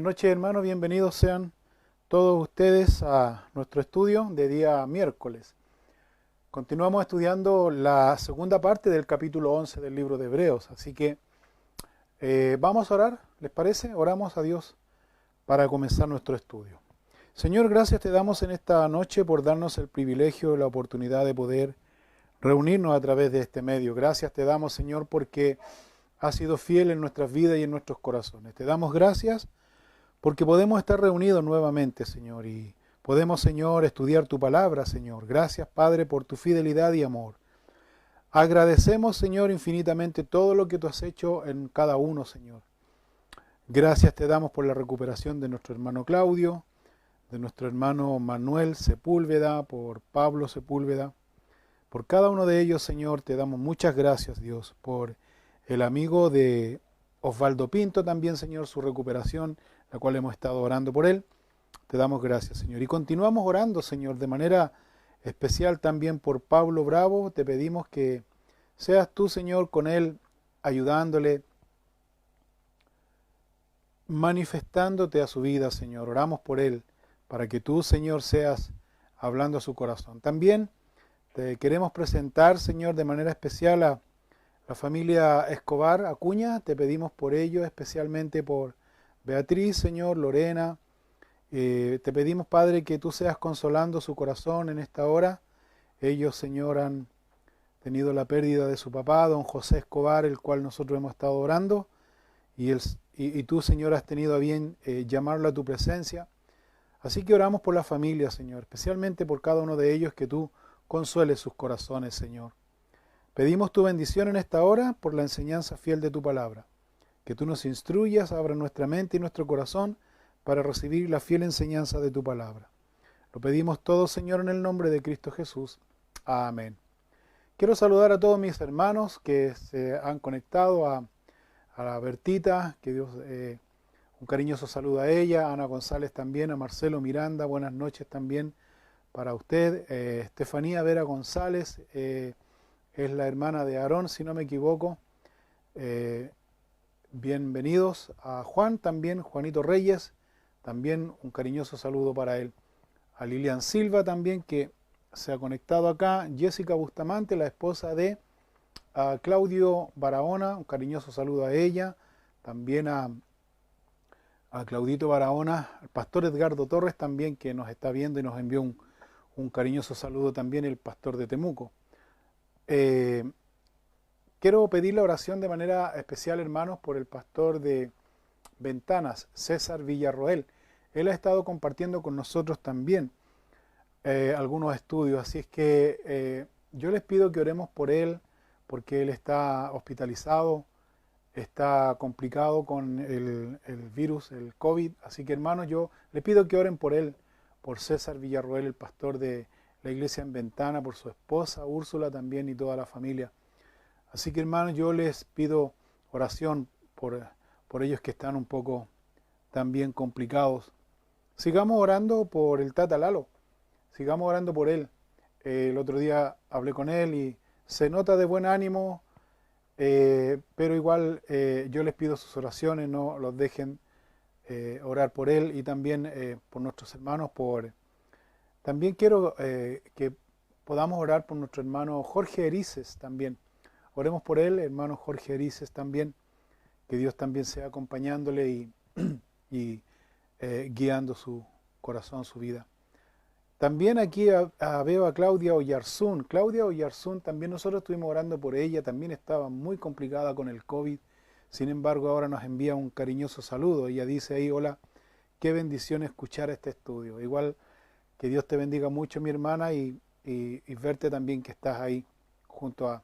Buenas noches, hermanos, bienvenidos sean todos ustedes a nuestro estudio de día miércoles. Continuamos estudiando la segunda parte del capítulo 11 del libro de Hebreos, así que vamos a orar, ¿les parece? Oramos a Dios para comenzar nuestro estudio. Señor, gracias te damos en esta noche por darnos el privilegio y la oportunidad de poder reunirnos a través de este medio. Gracias te damos, Señor, porque has sido fiel en nuestras vidas y en nuestros corazones. Te damos gracias porque podemos estar reunidos nuevamente, Señor, y podemos, Señor, estudiar tu palabra, Señor. Gracias, Padre, por tu fidelidad y amor. Agradecemos, Señor, infinitamente todo lo que tú has hecho en cada uno, Señor. Gracias te damos por la recuperación de nuestro hermano Claudio, de nuestro hermano Manuel Sepúlveda, por Pablo Sepúlveda. Por cada uno de ellos, Señor, te damos muchas gracias, Dios, por el amigo de Osvaldo Pinto también, Señor, su recuperación, la cual hemos estado orando por él. Te damos gracias, Señor. Y continuamos orando, Señor, de manera especial también por Pablo Bravo. Te pedimos que seas tú, Señor, con él, ayudándole, manifestándote a su vida, Señor. Oramos por él, para que tú, Señor, seas hablando a su corazón. También te queremos presentar, Señor, de manera especial a la familia Escobar Acuña. Te pedimos por ello, especialmente por Beatriz, Señor, Lorena. Te pedimos, Padre, que tú seas consolando su corazón en esta hora. Ellos, Señor, han tenido la pérdida de su papá, don José Escobar, el cual nosotros hemos estado orando. Y tú, Señor, has tenido a bien llamarlo a tu presencia. Así que oramos por la familia, Señor, especialmente por cada uno de ellos, que tú consueles sus corazones, Señor. Pedimos tu bendición en esta hora por la enseñanza fiel de tu palabra. Que tú nos instruyas, abra nuestra mente y nuestro corazón para recibir la fiel enseñanza de tu palabra. Lo pedimos todo, Señor, en el nombre de Cristo Jesús. Amén. Quiero saludar a todos mis hermanos que se han conectado, a la Bertita, que Dios, un cariñoso saludo a ella, a Ana González también, a Marcelo Miranda, buenas noches también para usted. Estefanía Vera González, es la hermana de Aarón, si no me equivoco. Bienvenidos a Juan también, Juanito Reyes, también un cariñoso saludo para él. A Lilian Silva también, que se ha conectado acá. Jessica Bustamante, la esposa de Claudio Barahona, un cariñoso saludo a ella. También a Claudito Barahona, al pastor Edgardo Torres también, que nos está viendo y nos envió un cariñoso saludo también, el pastor de Temuco. Quiero pedir la oración de manera especial, hermanos, por el pastor de Ventanas, César Villarroel. Él ha estado compartiendo con nosotros también algunos estudios, así es que yo les pido que oremos por él, porque él está hospitalizado, está complicado con el virus, el COVID. Así que, hermanos, yo les pido que oren por él, por César Villarroel, el pastor de la iglesia en Ventana, por su esposa Úrsula también y toda la familia. Así que, hermanos, yo les pido oración por ellos que están un poco también complicados. Sigamos orando por el Tata Lalo, sigamos orando por él. El otro día hablé con él y se nota de buen ánimo, pero igual yo les pido sus oraciones, no los dejen orar por él y también por nuestros hermanos. También quiero que podamos orar por nuestro hermano Jorge Erices también. Oremos por él, hermano Jorge Erices también, que Dios también sea acompañándole y guiando su corazón, su vida. También aquí veo a Claudia Oyarzún. Claudia Oyarzún, también nosotros estuvimos orando por ella, también estaba muy complicada con el COVID. Sin embargo, ahora nos envía un cariñoso saludo. Ella dice ahí, hola, qué bendición escuchar este estudio. Igual que Dios te bendiga mucho, mi hermana, y verte también que estás ahí junto a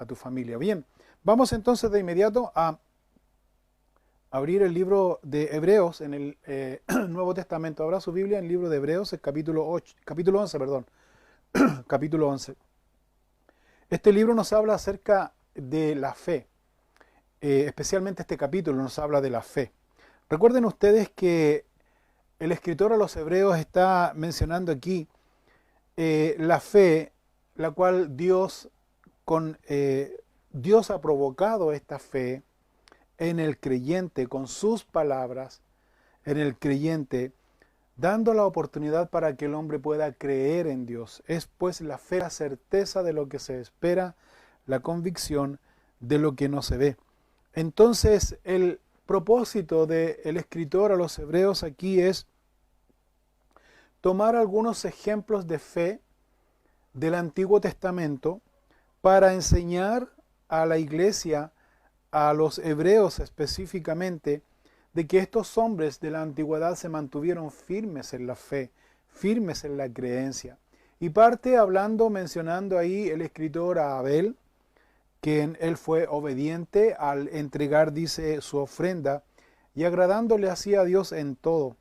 tu familia. Bien, vamos entonces de inmediato a abrir el libro de Hebreos en el Nuevo Testamento. Abra su Biblia en el libro de Hebreos, el capítulo 11, perdón. Capítulo 11. Este libro nos habla acerca de la fe. Especialmente este capítulo nos habla de la fe. Recuerden ustedes que el escritor a los Hebreos está mencionando aquí la fe, la cual Dios ha provocado esta fe en el creyente con sus palabras, en el creyente, dando la oportunidad para que el hombre pueda creer en Dios. Es pues la fe, la certeza de lo que se espera, la convicción de lo que no se ve. Entonces, el propósito del escritor a los hebreos aquí es tomar algunos ejemplos de fe del Antiguo Testamento para enseñar a la iglesia, a los hebreos específicamente, de que estos hombres de la antigüedad se mantuvieron firmes en la fe, firmes en la creencia. Y parte mencionando ahí el escritor a Abel, que él fue obediente al entregar, dice, su ofrenda, y agradándole así a Dios en todo,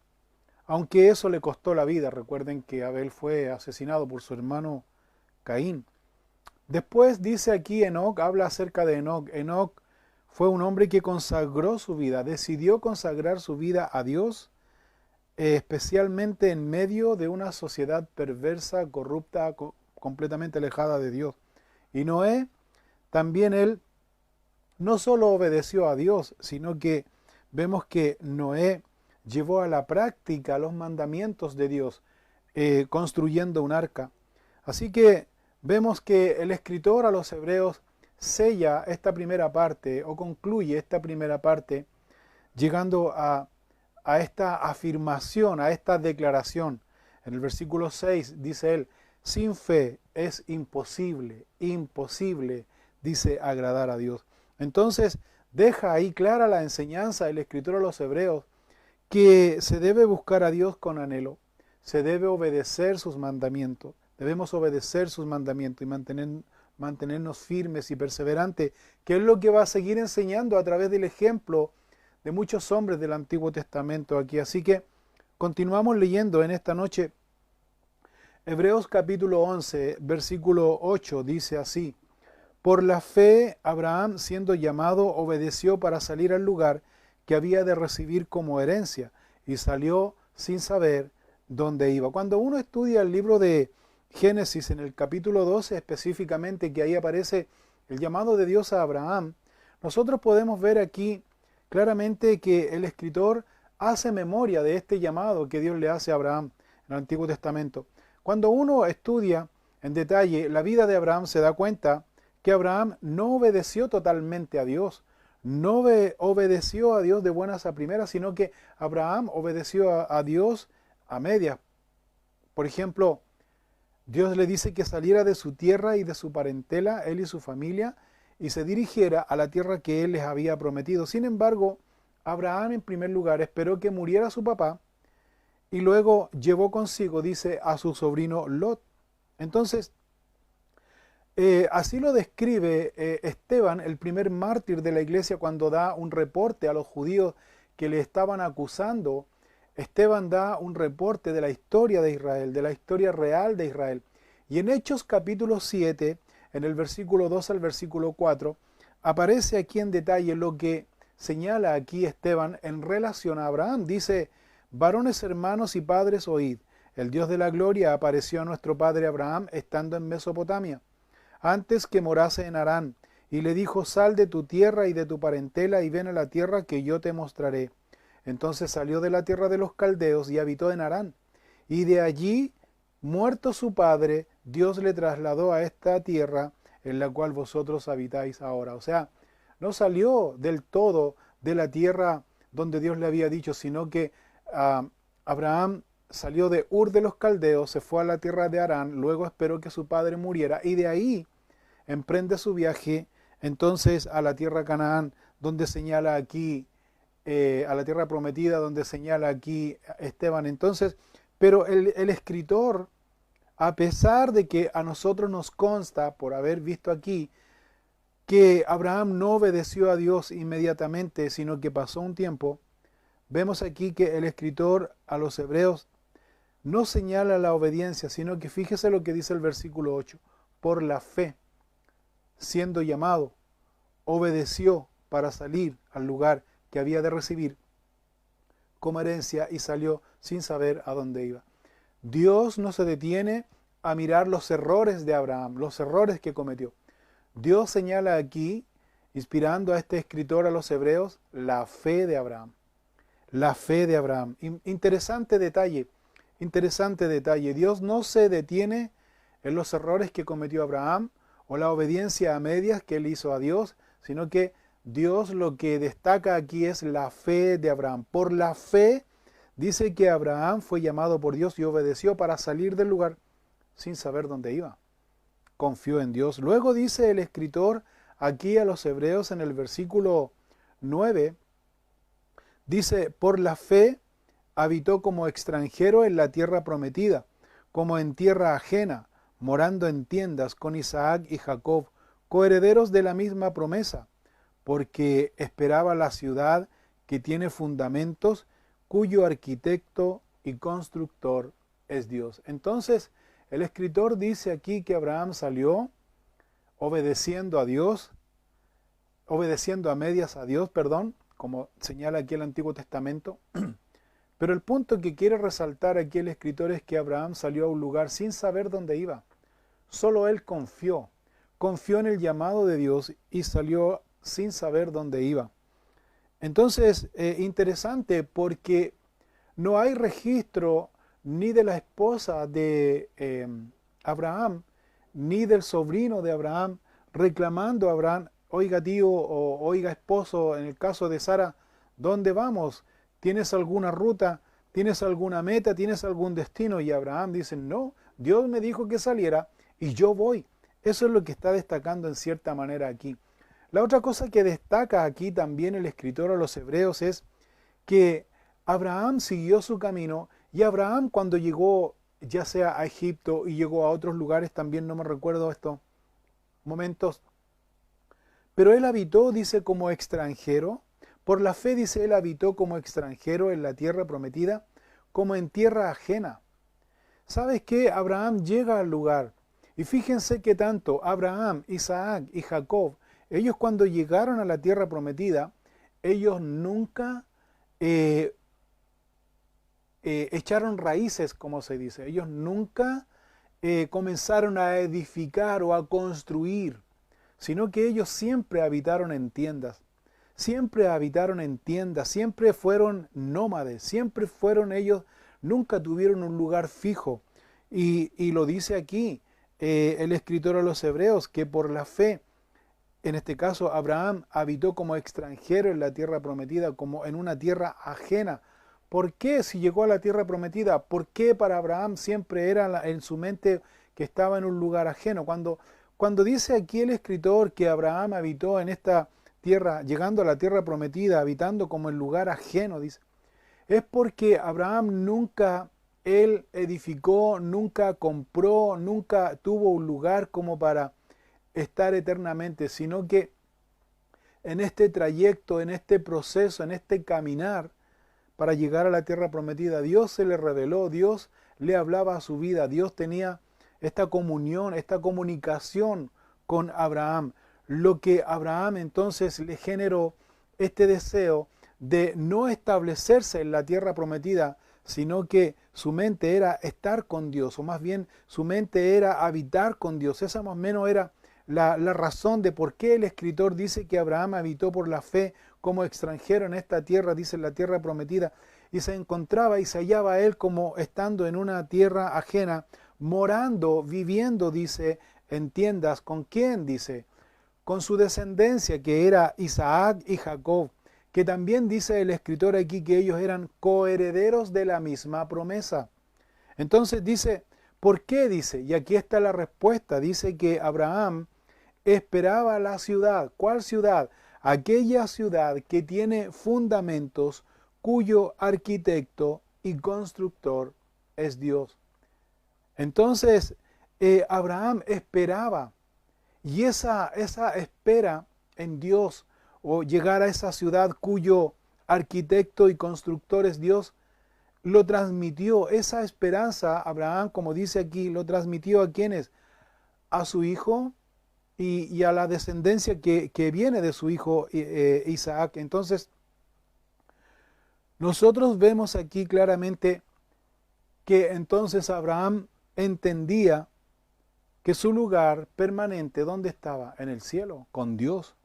aunque eso le costó la vida. Recuerden que Abel fue asesinado por su hermano Caín. Después dice aquí Enoc, habla acerca de Enoc. Enoc fue un hombre que consagró su vida, decidió consagrar su vida a Dios, especialmente en medio de una sociedad perversa, corrupta, completamente alejada de Dios. Y Noé, también él no solo obedeció a Dios, sino que vemos que Noé llevó a la práctica los mandamientos de Dios, construyendo un arca. Así que vemos que el escritor a los hebreos sella esta primera parte o concluye esta primera parte llegando a esta afirmación, a esta declaración. En el versículo 6 dice él, sin fe es imposible, dice, agradar a Dios. Entonces deja ahí clara la enseñanza del escritor a los hebreos que se debe buscar a Dios con anhelo, se debe obedecer sus mandamientos, debemos obedecer sus mandamientos y mantenernos firmes y perseverantes, que es lo que va a seguir enseñando a través del ejemplo de muchos hombres del Antiguo Testamento aquí. Así que continuamos leyendo en esta noche. Hebreos capítulo 11, versículo 8 dice así: por la fe Abraham, siendo llamado, obedeció para salir al lugar que había de recibir como herencia, y salió sin saber dónde iba. Cuando uno estudia el libro de Génesis en el capítulo 12 específicamente, que ahí aparece el llamado de Dios a Abraham, nosotros podemos ver aquí claramente que el escritor hace memoria de este llamado que Dios le hace a Abraham en el Antiguo Testamento. Cuando uno estudia en detalle la vida de Abraham, se da cuenta que Abraham no obedeció totalmente a Dios, no obedeció a Dios de buenas a primeras, sino que Abraham obedeció a Dios a medias. Por ejemplo, Dios le dice que saliera de su tierra y de su parentela, él y su familia, y se dirigiera a la tierra que él les había prometido. Sin embargo, Abraham en primer lugar esperó que muriera su papá y luego llevó consigo, dice, a su sobrino Lot. Entonces, así lo describe Esteban, el primer mártir de la iglesia, cuando da un reporte a los judíos que le estaban acusando. Esteban da un reporte de la historia de Israel, de la historia real de Israel. Y en Hechos capítulo 7, en el versículo 2 al versículo 4, aparece aquí en detalle lo que señala aquí Esteban en relación a Abraham. Dice: varones hermanos y padres, oíd, el Dios de la gloria apareció a nuestro padre Abraham estando en Mesopotamia, antes que morase en Harán, y le dijo: sal de tu tierra y de tu parentela y ven a la tierra que yo te mostraré. Entonces salió de la tierra de los caldeos y habitó en Harán. Y de allí, muerto su padre, Dios le trasladó a esta tierra en la cual vosotros habitáis ahora. O sea, no salió del todo de la tierra donde Dios le había dicho, sino que Abraham salió de Ur de los caldeos, se fue a la tierra de Harán, luego esperó que su padre muriera y de ahí emprende su viaje entonces a la tierra Canaán, donde señala aquí, a la tierra prometida, donde señala aquí Esteban. Entonces, pero el escritor, a pesar de que a nosotros nos consta, por haber visto aquí, que Abraham no obedeció a Dios inmediatamente, sino que pasó un tiempo, vemos aquí que el escritor a los hebreos no señala la obediencia, sino que fíjese lo que dice el versículo 8. Por la fe, siendo llamado, obedeció para salir al lugar que había de recibir como herencia y salió sin saber a dónde iba. Dios no se detiene a mirar los errores de Abraham, los errores que cometió. Dios señala aquí, inspirando a este escritor a los hebreos, la fe de Abraham. la fe de Abraham. Interesante detalle, interesante detalle. Dios no se detiene en los errores que cometió Abraham o la obediencia a medias que él hizo a Dios, sino que Dios lo que destaca aquí es la fe de Abraham. Por la fe dice que Abraham fue llamado por Dios y obedeció para salir del lugar sin saber dónde iba. Confió en Dios. Luego dice el escritor aquí a los hebreos en el versículo 9, dice, por la fe habitó como extranjero en la tierra prometida, como en tierra ajena, morando en tiendas con Isaac y Jacob, coherederos de la misma promesa, porque esperaba la ciudad que tiene fundamentos, cuyo arquitecto y constructor es Dios. Entonces, el escritor dice aquí que Abraham salió obedeciendo a Dios, obedeciendo a medias a Dios, como señala aquí el Antiguo Testamento. Pero el punto que quiere resaltar aquí el escritor es que Abraham salió a un lugar sin saber dónde iba. Solo él confió en el llamado de Dios y salió sin saber dónde iba. Entonces, interesante porque no hay registro ni de la esposa de Abraham, ni del sobrino de Abraham, reclamando a Abraham, oiga tío o oiga esposo, en el caso de Sara, ¿dónde vamos? ¿Tienes alguna ruta? ¿Tienes alguna meta? ¿Tienes algún destino? Y Abraham dice, no, Dios me dijo que saliera y yo voy. Eso es lo que está destacando en cierta manera aquí. La otra cosa que destaca aquí también el escritor a los hebreos es que Abraham siguió su camino y Abraham cuando llegó ya sea a Egipto y llegó a otros lugares, también no me recuerdo estos momentos, pero él habitó, dice, como extranjero. Por la fe, dice, él habitó como extranjero en la tierra prometida, como en tierra ajena. ¿Sabes qué? Abraham llega al lugar. Y fíjense que tanto Abraham, Isaac y Jacob, ellos cuando llegaron a la tierra prometida, ellos nunca echaron raíces, como se dice. Ellos nunca comenzaron a edificar o a construir, sino que ellos siempre habitaron en tiendas. Siempre habitaron en tiendas, siempre fueron nómades, siempre fueron ellos, nunca tuvieron un lugar fijo. Y lo dice aquí el escritor a los hebreos, que por la fe, en este caso Abraham habitó como extranjero en la tierra prometida, como en una tierra ajena. ¿Por qué si llegó a la tierra prometida? ¿Por qué para Abraham siempre era en su mente que estaba en un lugar ajeno? Cuando dice aquí el escritor que Abraham habitó en esta tierra, llegando a la tierra prometida, habitando como en lugar ajeno, dice, es porque Abraham nunca, él edificó, nunca compró, nunca tuvo un lugar como para estar eternamente, sino que en este trayecto, en este proceso, en este caminar para llegar a la tierra prometida, Dios se le reveló, Dios le hablaba a su vida, Dios tenía esta comunión, esta comunicación con Abraham, lo que Abraham entonces le generó este deseo de no establecerse en la tierra prometida, sino que su mente era estar con Dios, o más bien su mente era habitar con Dios. Esa más o menos era la razón de por qué el escritor dice que Abraham habitó por la fe como extranjero en esta tierra, dice la tierra prometida, y se encontraba y se hallaba él como estando en una tierra ajena, morando, viviendo, dice, en tiendas. ¿Con quién? Dice, con su descendencia, que era Isaac y Jacob, que también dice el escritor aquí que ellos eran coherederos de la misma promesa. Entonces dice, ¿por qué? Dice, y aquí está la respuesta, dice que Abraham esperaba la ciudad. ¿Cuál ciudad? Aquella ciudad que tiene fundamentos, cuyo arquitecto y constructor es Dios. Entonces, Abraham esperaba, y esa espera en Dios, o llegar a esa ciudad cuyo arquitecto y constructor es Dios, lo transmitió, esa esperanza, Abraham, como dice aquí, lo transmitió a quienes, a su hijo y a la descendencia que viene de su hijo Isaac. Entonces, nosotros vemos aquí claramente que entonces Abraham entendía que su lugar permanente, ¿dónde estaba? En el cielo, con Dios.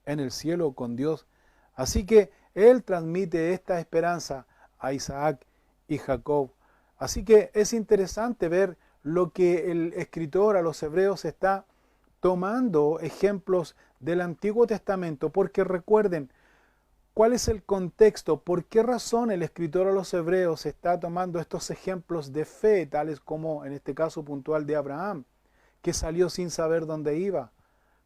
En el cielo, con Dios. Así que Él transmite esta esperanza a Isaac y Jacob. Así que es interesante ver lo que el escritor a los hebreos está tomando ejemplos del Antiguo Testamento, porque recuerden, ¿cuál es el contexto? ¿Por qué razón el escritor a los hebreos está tomando estos ejemplos de fe, tales como en este caso puntual de Abraham, que salió sin saber dónde iba,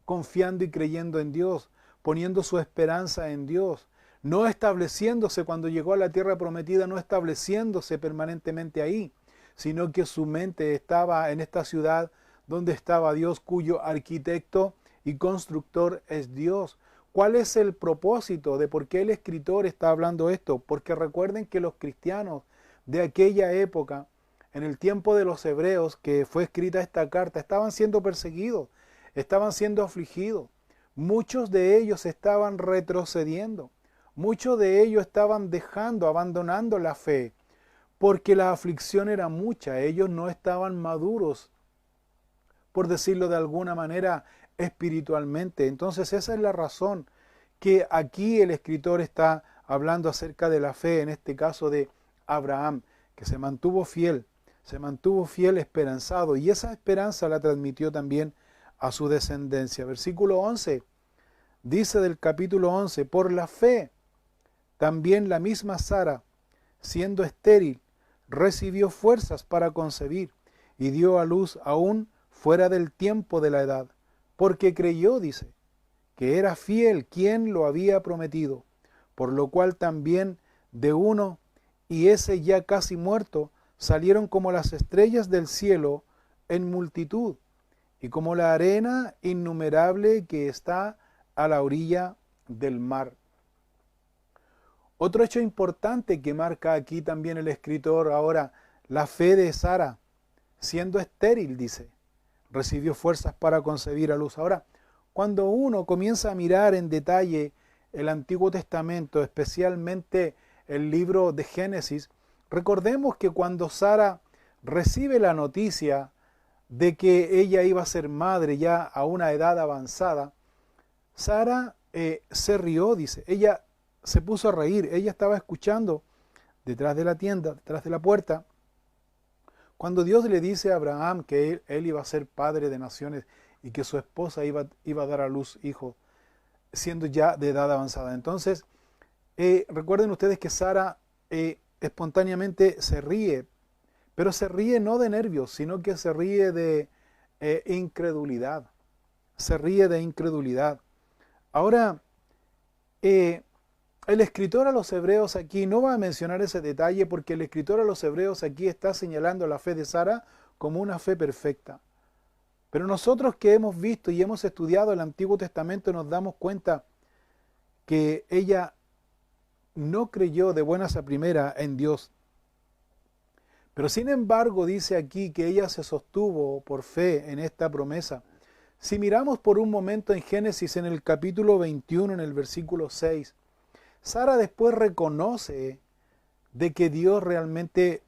confiando y creyendo en Dios, poniendo su esperanza en Dios, no estableciéndose cuando llegó a la tierra prometida, no estableciéndose permanentemente ahí, sino que su mente estaba en esta ciudad donde estaba Dios, cuyo arquitecto y constructor es Dios? ¿Cuál es el propósito de por qué el escritor está hablando esto? Porque recuerden que los cristianos de aquella época, en el tiempo de los hebreos que fue escrita esta carta, estaban siendo perseguidos, estaban siendo afligidos. Muchos de ellos estaban retrocediendo. Muchos de ellos estaban abandonando la fe, porque la aflicción era mucha. Ellos no estaban maduros, por decirlo de alguna manera, espiritualmente. Entonces esa es la razón que aquí el escritor está hablando acerca de la fe, en este caso de Abraham, que se mantuvo fiel esperanzado, y esa esperanza la transmitió también a su descendencia. Versículo 11 dice del capítulo 11, por la fe también la misma Sara, siendo estéril, recibió fuerzas para concebir y dio a luz aún fuera del tiempo de la edad, porque creyó, dice, que era fiel quien lo había prometido, por lo cual también de uno, y ese ya casi muerto, salieron como las estrellas del cielo en multitud, y como la arena innumerable que está a la orilla del mar. Otro hecho importante que marca aquí también el escritor ahora, la fe de Sara, siendo estéril, dice, recibió fuerzas para concebir a luz. Ahora, cuando uno comienza a mirar en detalle el Antiguo Testamento, especialmente el libro de Génesis, recordemos que cuando Sara recibe la noticia de que ella iba a ser madre ya a una edad avanzada, Sara se rió, dice, ella se puso a reír, ella estaba escuchando detrás de la tienda, detrás de la puerta, cuando Dios le dice a Abraham que él iba a ser padre de naciones y que su esposa iba a dar a luz hijos, siendo ya de edad avanzada. Entonces, recuerden ustedes que Sara espontáneamente se ríe, pero se ríe no de nervios, sino que se ríe de incredulidad. Se ríe de incredulidad. Ahora, el escritor a los hebreos aquí no va a mencionar ese detalle porque el escritor a los hebreos aquí está señalando la fe de Sara como una fe perfecta. Pero nosotros que hemos visto y hemos estudiado el Antiguo Testamento nos damos cuenta que ella no creyó de buenas a primera en Dios. Pero sin embargo dice aquí que ella se sostuvo por fe en esta promesa. Si miramos por un momento en Génesis en el capítulo 21, en el versículo 6, Sara después reconoce de que Dios realmente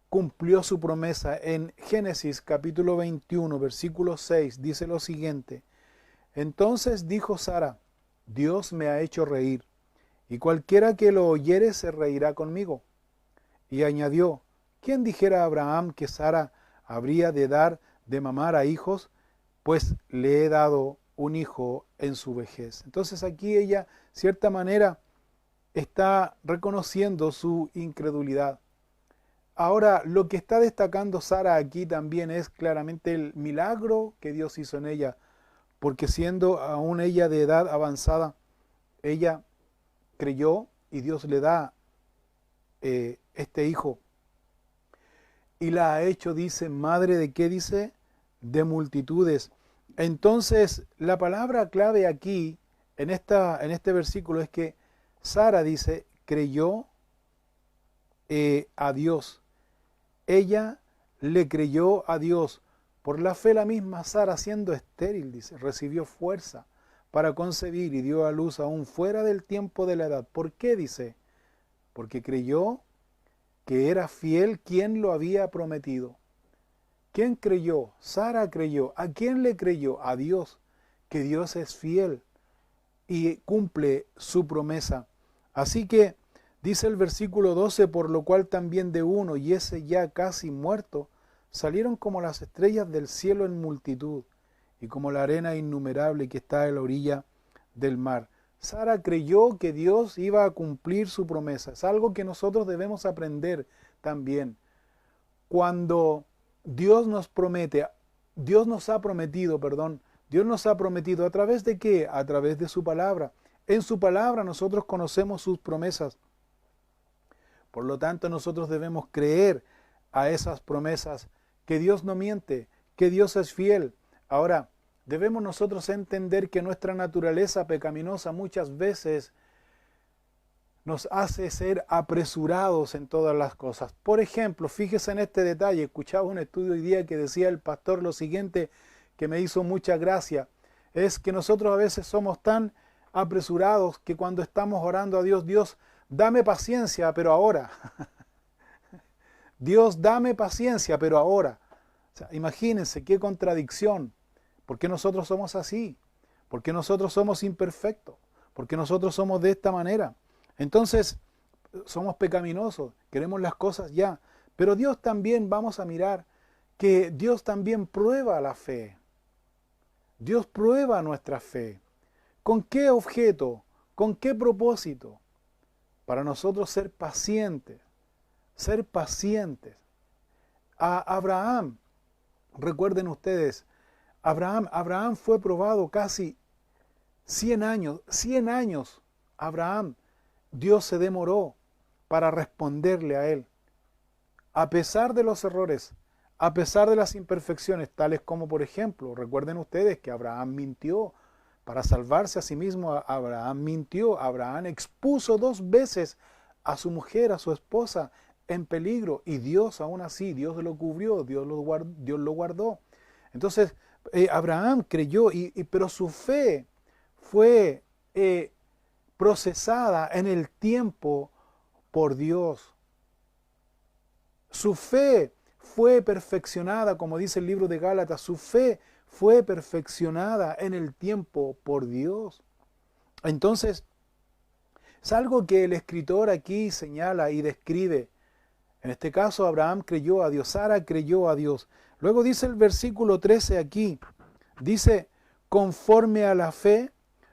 cumplió su promesa. En Génesis capítulo 21, versículo 6, dice lo siguiente: entonces dijo Sara, Dios me ha hecho reír, y cualquiera que lo oyere se reirá conmigo. Y añadió, ¿quién dijera a Abraham que Sara habría de dar de mamar a hijos? Pues le he dado un hijo en su vejez. Entonces aquí ella, cierta manera, está reconociendo su incredulidad. Ahora, lo que está destacando Sara aquí también es claramente el milagro que Dios hizo en ella, porque siendo aún ella de edad avanzada, ella creyó y Dios le da este hijo. Y la ha hecho, dice, madre de ¿qué dice? De multitudes. Entonces, la palabra clave aquí, en este versículo, es que Sara dice, creyó a Dios. Ella le creyó a Dios. Por la fe la misma Sara, siendo estéril, dice, recibió fuerza para concebir y dio a luz aún fuera del tiempo de la edad. ¿Por qué? Dice, porque creyó que era fiel quien lo había prometido. ¿Quién creyó? Sara creyó. ¿A quién le creyó? A Dios, que Dios es fiel. y cumple su promesa. Así que dice el versículo 12, por lo cual también de uno, y ese ya casi muerto, salieron como las estrellas del cielo en multitud, y como la arena innumerable que está a la orilla del mar. Sara creyó que Dios iba a cumplir su promesa. Es algo que nosotros debemos aprender también. Cuando Dios nos promete, Dios nos ha prometido ¿a través de qué? A través de su palabra. En su palabra nosotros conocemos sus promesas. Por lo tanto, nosotros debemos creer a esas promesas, que Dios no miente, que Dios es fiel. Ahora, debemos nosotros entender que nuestra naturaleza pecaminosa muchas veces nos hace ser apresurados en todas las cosas. Por ejemplo, fíjese en este detalle, escuchaba un estudio hoy día que decía el pastor lo siguiente, que me hizo mucha gracia, es que nosotros a veces somos tan apresurados que cuando estamos orando a Dios, Dios, dame paciencia, pero ahora. Dios, dame paciencia, pero ahora. O sea, imagínense qué contradicción. ¿Por qué nosotros somos así? ¿Por qué nosotros somos imperfectos? ¿Por qué nosotros somos de esta manera? Entonces, somos pecaminosos, queremos las cosas ya. Pero Dios también, vamos a mirar, que Dios también prueba la fe. Dios prueba nuestra fe. ¿Con qué objeto? ¿Con qué propósito? Para nosotros ser pacientes. Ser pacientes. A Abraham, recuerden ustedes, Abraham fue probado casi 100 años. 100 años, Abraham, Dios se demoró para responderle a él. A pesar de los errores, a pesar de las imperfecciones, tales como, por ejemplo, recuerden ustedes que Abraham mintió para salvarse a sí mismo. Abraham mintió, Abraham expuso 2 veces a su mujer, a su esposa, en peligro, y Dios aún así, Dios lo cubrió, Dios lo guardó. Entonces, Abraham creyó, pero su fe fue procesada en el tiempo por Dios. Su fe fue perfeccionada, como dice el libro de Gálatas, su fe fue perfeccionada en el tiempo por Dios. Entonces, es algo que el escritor aquí señala y describe. En este caso, Abraham creyó a Dios, Sara creyó a Dios. Luego dice el versículo 13 aquí, dice, conforme a la fe,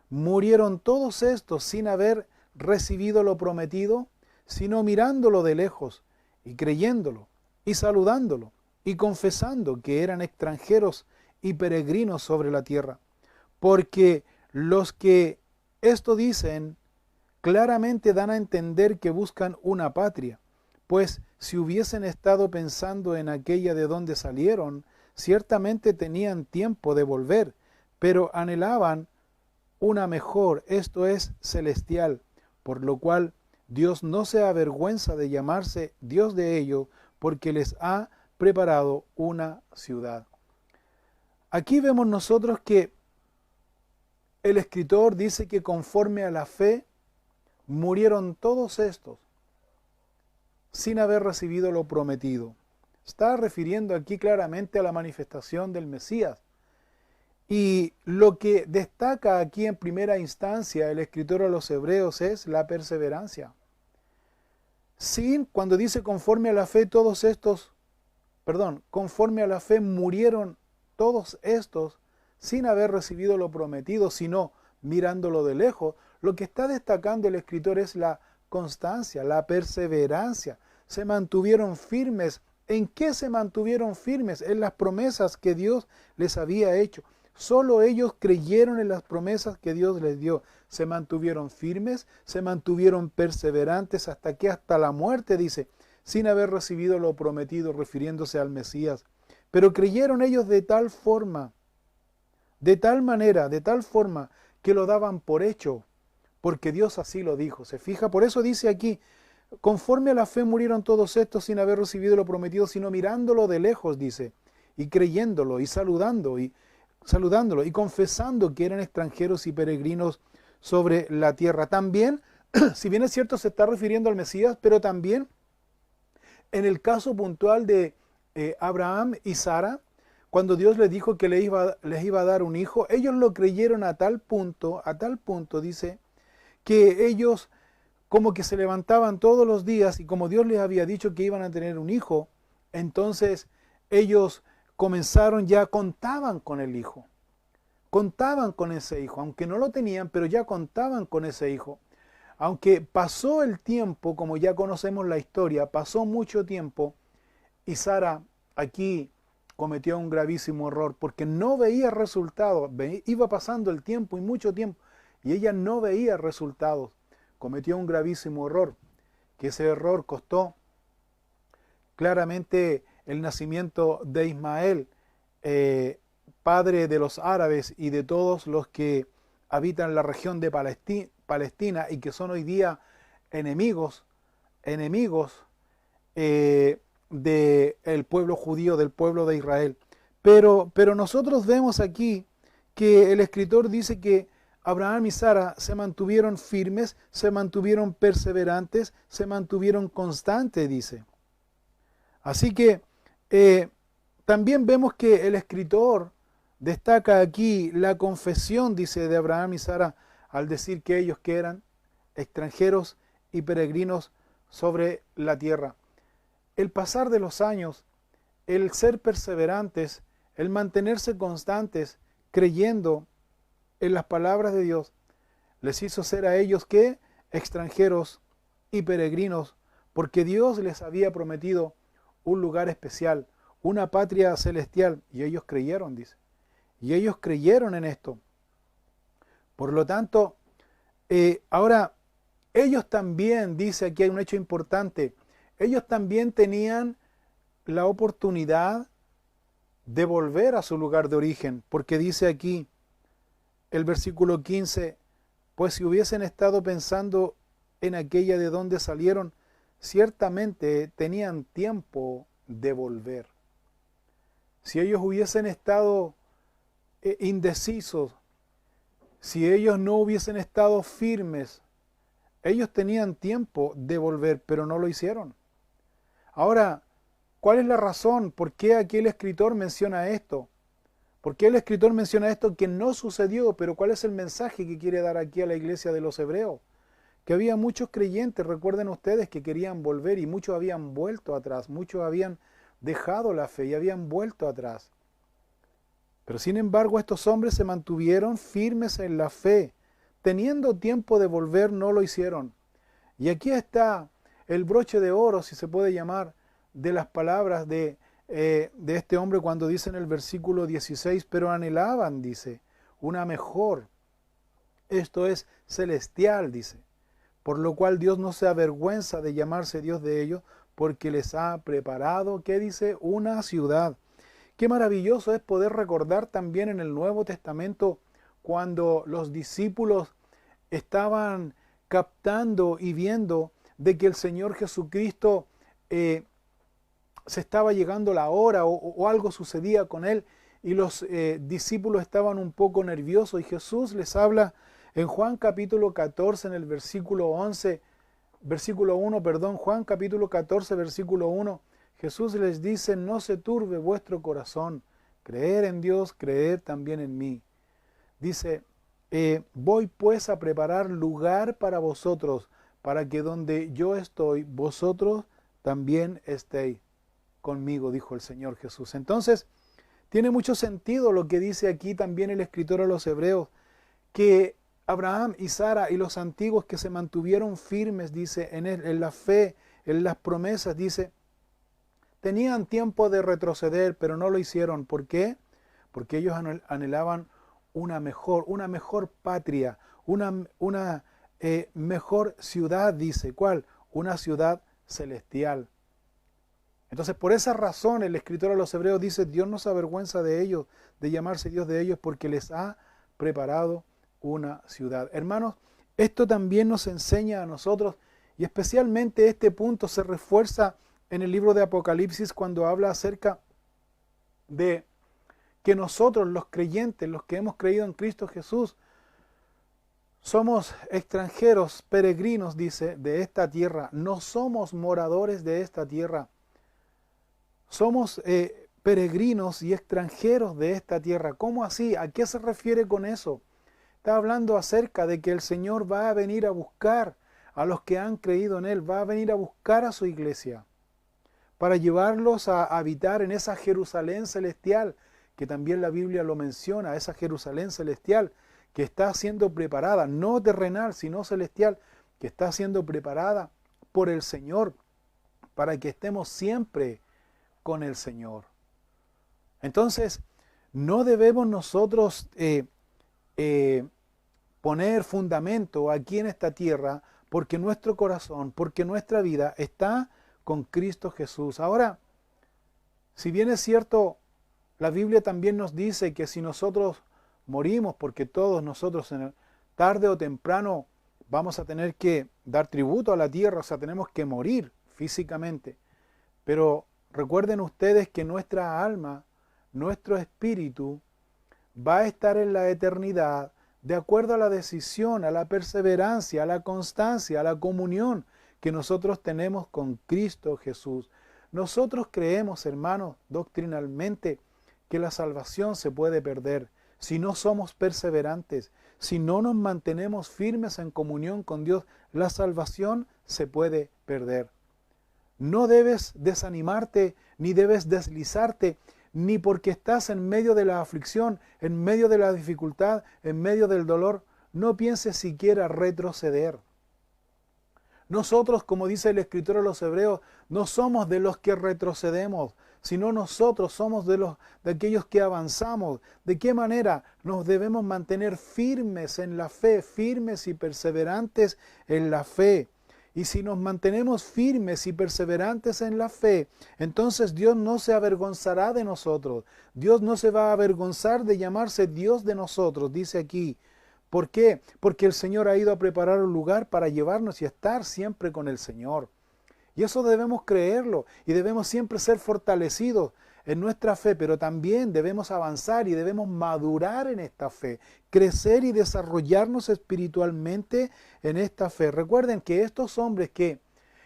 murieron todos estos sin haber recibido lo prometido, sino mirándolo de lejos y creyéndolo y saludándolo y confesando que eran extranjeros y peregrinos sobre la tierra. Porque los que esto dicen claramente dan a entender que buscan una patria, pues si hubiesen estado pensando en aquella de donde salieron, ciertamente tenían tiempo de volver, pero anhelaban una mejor, esto es, celestial, por lo cual Dios no se avergüenza de llamarse Dios de ellos, porque les ha preparado una ciudad. Aquí vemos nosotros que el escritor dice que conforme a la fe murieron todos estos sin haber recibido lo prometido. Está refiriendo aquí claramente a la manifestación del Mesías. Y lo que destaca aquí en primera instancia el escritor a los hebreos es la perseverancia. Cuando dice conforme a la fe conforme a la fe murieron todos estos sin haber recibido lo prometido, sino mirándolo de lejos, lo que está destacando el escritor es la constancia, la perseverancia. Se mantuvieron firmes. ¿En qué se mantuvieron firmes? En las promesas que Dios les había hecho. Solo ellos creyeron en las promesas que Dios les dio. Se mantuvieron firmes, se mantuvieron perseverantes hasta la muerte, dice, sin haber recibido lo prometido, refiriéndose al Mesías. Pero creyeron ellos de tal forma, de tal manera, de tal forma, que lo daban por hecho, porque Dios así lo dijo. ¿Se fija? Por eso dice aquí, conforme a la fe murieron todos estos sin haber recibido lo prometido, sino mirándolo de lejos, dice, y creyéndolo, y saludándolo, y confesando que eran extranjeros y peregrinos sobre la tierra. También, si bien es cierto, se está refiriendo al Mesías, pero también en el caso puntual de Abraham y Sara, cuando Dios les dijo que les iba a dar un hijo, ellos lo creyeron a tal punto, dice, que ellos como que se levantaban todos los días y como Dios les había dicho que iban a tener un hijo, entonces ellos contaban con el hijo, contaban con ese hijo, aunque no lo tenían, pero ya contaban con ese hijo. Aunque pasó el tiempo, como ya conocemos la historia, pasó mucho tiempo y Sara aquí cometió un gravísimo error porque no veía resultados, iba pasando el tiempo y mucho tiempo y ella no veía resultados. Cometió un gravísimo error, que ese error costó claramente el nacimiento de Ismael, padre de los árabes y de todos los que habitan la región de Palestina y que son hoy día enemigos del pueblo judío, del pueblo de Israel. Pero nosotros vemos aquí que el escritor dice que Abraham y Sara se mantuvieron firmes, se mantuvieron perseverantes, se mantuvieron constantes, dice. Así que también vemos que el escritor destaca aquí la confesión, dice, de Abraham y Sara, al decir que ellos que eran extranjeros y peregrinos sobre la tierra. El pasar de los años, el ser perseverantes, el mantenerse constantes, creyendo en las palabras de Dios, les hizo ser a ellos que extranjeros y peregrinos, porque Dios les había prometido un lugar especial, una patria celestial, y ellos creyeron, dice. Y ellos creyeron en esto. Por lo tanto, ahora, ellos también, dice aquí hay un hecho importante, ellos también tenían la oportunidad de volver a su lugar de origen, porque dice aquí, el versículo 15, pues si hubiesen estado pensando en aquella de donde salieron, ciertamente tenían tiempo de volver. Si ellos hubiesen estado indecisos, si ellos no hubiesen estado firmes, ellos tenían tiempo de volver, pero no lo hicieron. Ahora, ¿cuál es la razón? ¿Por qué aquí el escritor menciona esto? ¿Por qué el escritor menciona esto que no sucedió? Pero ¿cuál es el mensaje que quiere dar aquí a la iglesia de los hebreos? Que había muchos creyentes, recuerden ustedes, que querían volver y muchos habían vuelto atrás, muchos habían dejado la fe y habían vuelto atrás. Pero sin embargo estos hombres se mantuvieron firmes en la fe. Teniendo tiempo de volver, no lo hicieron. Y aquí está el broche de oro, si se puede llamar, de las palabras de este hombre cuando dice en el versículo 16, pero anhelaban, dice, una mejor, esto es celestial, dice, por lo cual Dios no se avergüenza de llamarse Dios de ellos, porque les ha preparado, ¿qué dice? Una ciudad. Qué maravilloso es poder recordar también en el Nuevo Testamento cuando los discípulos estaban captando y viendo de que el Señor Jesucristo se estaba llegando la hora o algo sucedía con él y los discípulos estaban un poco nerviosos y Jesús les habla en Juan capítulo 14 en el versículo 11, versículo 1, perdón, Juan capítulo 14 versículo 1, Jesús les dice, no se turbe vuestro corazón, creer en Dios, creer también en mí. Dice, voy pues a preparar lugar para vosotros, para que donde yo estoy, vosotros también estéis conmigo, dijo el Señor Jesús. Entonces, tiene mucho sentido lo que dice aquí también el escritor a los hebreos, que Abraham y Sara y los antiguos que se mantuvieron firmes, dice, en la fe, en las promesas, dice, tenían tiempo de retroceder, pero no lo hicieron. ¿Por qué? Porque ellos anhelaban una mejor patria, una mejor ciudad, dice. ¿Cuál? Una ciudad celestial. Entonces, por esa razón, el escritor a los hebreos dice, Dios no se avergüenza de ellos, de llamarse Dios de ellos, porque les ha preparado una ciudad. Hermanos, esto también nos enseña a nosotros, y especialmente este punto se refuerza en el libro de Apocalipsis cuando habla acerca de que nosotros, los creyentes, los que hemos creído en Cristo Jesús, somos extranjeros, peregrinos, dice, de esta tierra. No somos moradores de esta tierra. Somos peregrinos y extranjeros de esta tierra. ¿Cómo así? ¿A qué se refiere con eso? Está hablando acerca de que el Señor va a venir a buscar a los que han creído en Él, va a venir a buscar a su iglesia para llevarlos a habitar en esa Jerusalén celestial, que también la Biblia lo menciona, esa Jerusalén celestial que está siendo preparada, no terrenal, sino celestial, que está siendo preparada por el Señor para que estemos siempre con el Señor. Entonces, no debemos nosotros poner fundamento aquí en esta tierra, porque nuestro corazón, porque nuestra vida está con Cristo Jesús. Ahora, si bien es cierto, la Biblia también nos dice que si nosotros morimos, porque todos nosotros tarde o temprano vamos a tener que dar tributo a la tierra, o sea, tenemos que morir físicamente. Pero recuerden ustedes que nuestra alma, nuestro espíritu, va a estar en la eternidad de acuerdo a la decisión, a la perseverancia, a la constancia, a la comunión que nosotros tenemos con Cristo Jesús. Nosotros creemos, hermanos, doctrinalmente, que la salvación se puede perder si no somos perseverantes, si no nos mantenemos firmes en comunión con Dios. La salvación se puede perder. No debes desanimarte, ni debes deslizarte, ni porque estás en medio de la aflicción, en medio de la dificultad, en medio del dolor, no pienses siquiera retroceder. Nosotros, como dice el escritor a los Hebreos, no somos de los que retrocedemos, sino nosotros somos de aquellos que avanzamos. ¿De qué manera? Nos debemos mantener firmes en la fe, firmes y perseverantes en la fe. Y si nos mantenemos firmes y perseverantes en la fe, entonces Dios no se avergonzará de nosotros. Dios no se va a avergonzar de llamarse Dios de nosotros, dice aquí. ¿Por qué? Porque el Señor ha ido a preparar un lugar para llevarnos y estar siempre con el Señor. Y eso debemos creerlo y debemos siempre ser fortalecidos en nuestra fe, pero también debemos avanzar y debemos madurar en esta fe, crecer y desarrollarnos espiritualmente en esta fe. Recuerden que estos hombres que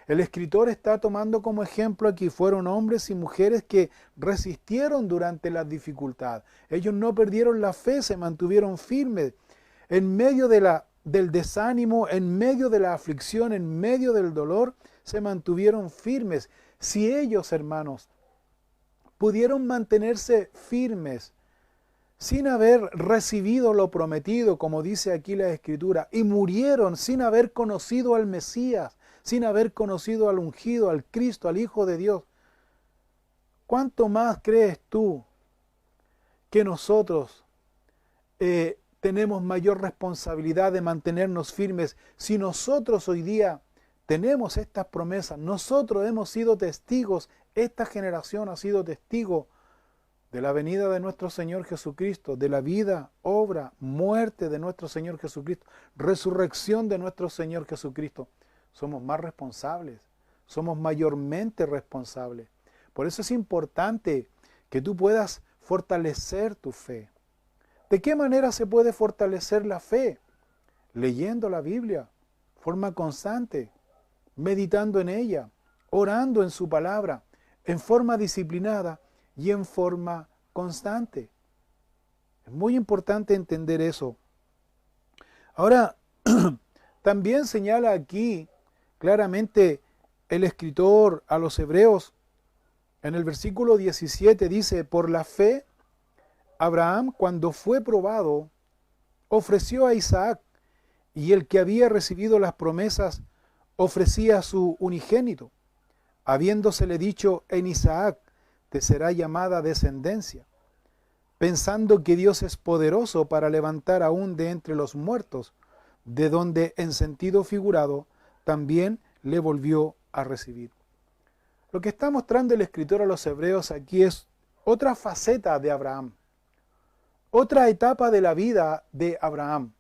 el escritor está tomando como ejemplo aquí fueron hombres y mujeres que resistieron durante la dificultad. Ellos no perdieron la fe, se mantuvieron firmes en medio del desánimo, en medio de la aflicción, en medio del dolor, se mantuvieron firmes. Si ellos, hermanos, pudieron mantenerse firmes sin haber recibido lo prometido, como dice aquí la Escritura, y murieron sin haber conocido al Mesías, sin haber conocido al ungido, al Cristo, al Hijo de Dios, ¿cuánto más crees tú que nosotros tenemos mayor responsabilidad de mantenernos firmes si nosotros hoy día tenemos estas promesas? Nosotros hemos sido testigos, esta generación ha sido testigo de la venida de nuestro Señor Jesucristo, de la vida, obra, muerte de nuestro Señor Jesucristo, resurrección de nuestro Señor Jesucristo. Somos más responsables, somos mayormente responsables. Por eso es importante que tú puedas fortalecer tu fe. ¿De qué manera se puede fortalecer la fe? Leyendo la Biblia, forma constante, meditando en ella, orando en su palabra, en forma disciplinada y en forma constante. Es muy importante entender eso. Ahora, también señala aquí claramente el escritor a los Hebreos, en el versículo 17 dice, por la fe, Abraham, cuando fue probado, ofreció a Isaac, y el que había recibido las promesas ofrecía a su unigénito, habiéndosele dicho, en Isaac te será llamada descendencia, pensando que Dios es poderoso para levantar aún de entre los muertos, de donde en sentido figurado también le volvió a recibir. Lo que está mostrando el escritor a los Hebreos aquí es otra faceta de Abraham, otra etapa de la vida de Abraham,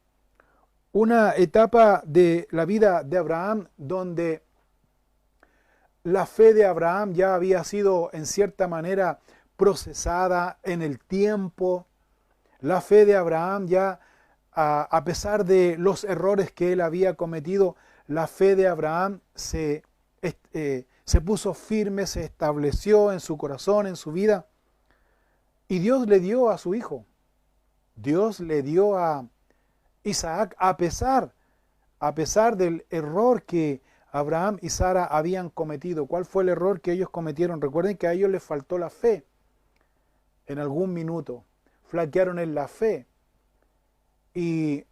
una etapa de la vida de Abraham donde la fe de Abraham ya había sido en cierta manera procesada en el tiempo. La fe de Abraham ya, a pesar de los errores que él había cometido, la fe de Abraham se puso firme, se estableció en su corazón, en su vida. Y Dios le dio a su hijo. Dios le dio a Isaac a pesar del error que Abraham y Sara habían cometido. ¿Cuál fue el error que ellos cometieron? Recuerden que a ellos les faltó la fe en algún minuto. Flaquearon en la fe. Y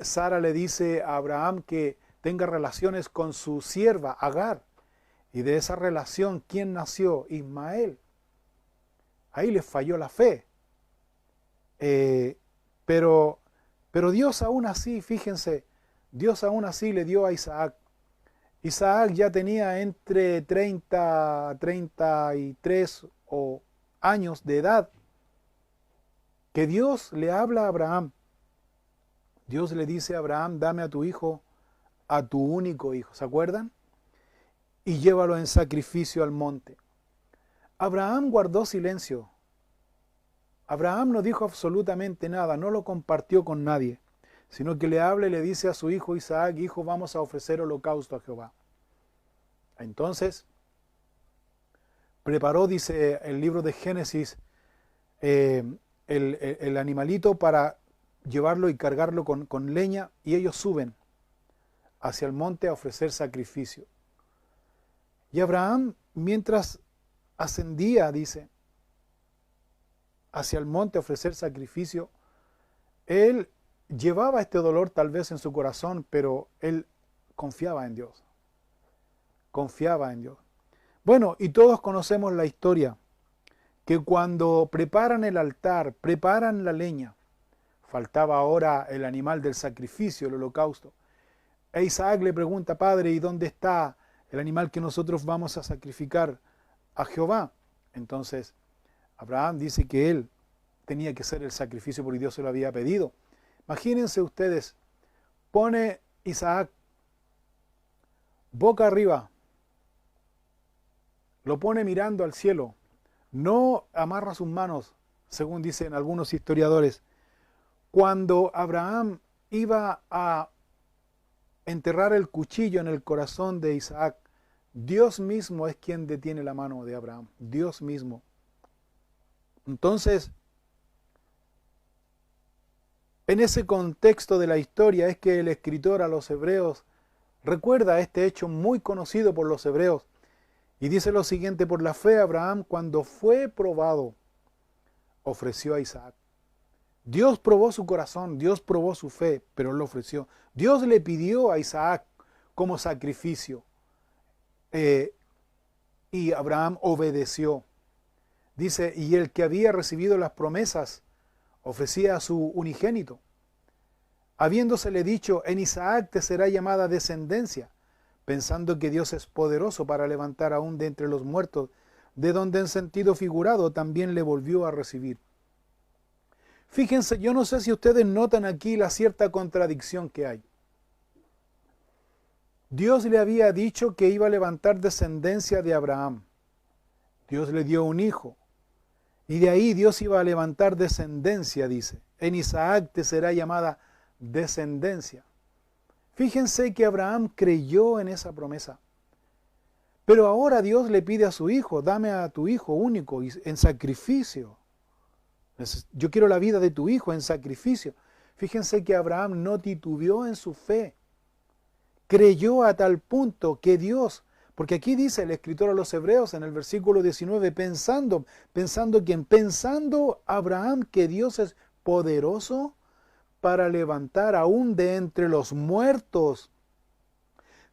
Sara le dice a Abraham que tenga relaciones con su sierva, Agar. Y de esa relación, ¿quién nació? Ismael. Ahí les falló la fe. Pero Dios aún así, fíjense, Dios aún así le dio a Isaac. Isaac ya tenía entre 33 años de edad, que Dios le habla a Abraham. Dios le dice a Abraham, dame a tu hijo, a tu único hijo, ¿se acuerdan? Y llévalo en sacrificio al monte. Abraham guardó silencio. Abraham no dijo absolutamente nada, no lo compartió con nadie, sino que le habla y le dice a su hijo Isaac, hijo, vamos a ofrecer holocausto a Jehová. Entonces, preparó, dice el libro de Génesis, el animalito para llevarlo y cargarlo con leña, y ellos suben hacia el monte a ofrecer sacrificio. Y Abraham, mientras ascendía, dice, hacia el monte a ofrecer sacrificio, él llevaba este dolor tal vez en su corazón, pero él confiaba en Dios. Confiaba en Dios. Bueno, y todos conocemos la historia, que cuando preparan el altar, preparan la leña, faltaba ahora el animal del sacrificio, el holocausto. E Isaac le pregunta, padre, ¿y dónde está el animal que nosotros vamos a sacrificar a Jehová? Entonces, Abraham dice que él tenía que ser el sacrificio porque Dios se lo había pedido. Imagínense ustedes, pone Isaac boca arriba, lo pone mirando al cielo, no amarra sus manos, según dicen algunos historiadores. Cuando Abraham iba a enterrar el cuchillo en el corazón de Isaac, Dios mismo es quien detiene la mano de Abraham, Dios mismo. Entonces, en ese contexto de la historia es que el escritor a los hebreos recuerda este hecho muy conocido por los hebreos y dice lo siguiente: por la fe Abraham, cuando fue probado, ofreció a Isaac. Dios probó su corazón, Dios probó su fe, pero él lo ofreció. Dios le pidió a Isaac como sacrificio y Abraham obedeció. Dice, y el que había recibido las promesas ofrecía a su unigénito, habiéndosele dicho, en Isaac te será llamada descendencia, pensando que Dios es poderoso para levantar aún de entre los muertos, de donde en sentido figurado también le volvió a recibir. Fíjense, yo no sé si ustedes notan aquí la cierta contradicción que hay. Dios le había dicho que iba a levantar descendencia de Abraham. Dios le dio un hijo. Y de ahí Dios iba a levantar descendencia, dice. En Isaac te será llamada descendencia. Fíjense que Abraham creyó en esa promesa. Pero ahora Dios le pide a su hijo, dame a tu hijo único en sacrificio. Yo quiero la vida de tu hijo en sacrificio. Fíjense que Abraham no titubeó en su fe. Creyó a tal punto que Dios, porque aquí dice el escritor a los hebreos en el versículo 19, pensando Abraham que Dios es poderoso para levantar aún de entre los muertos,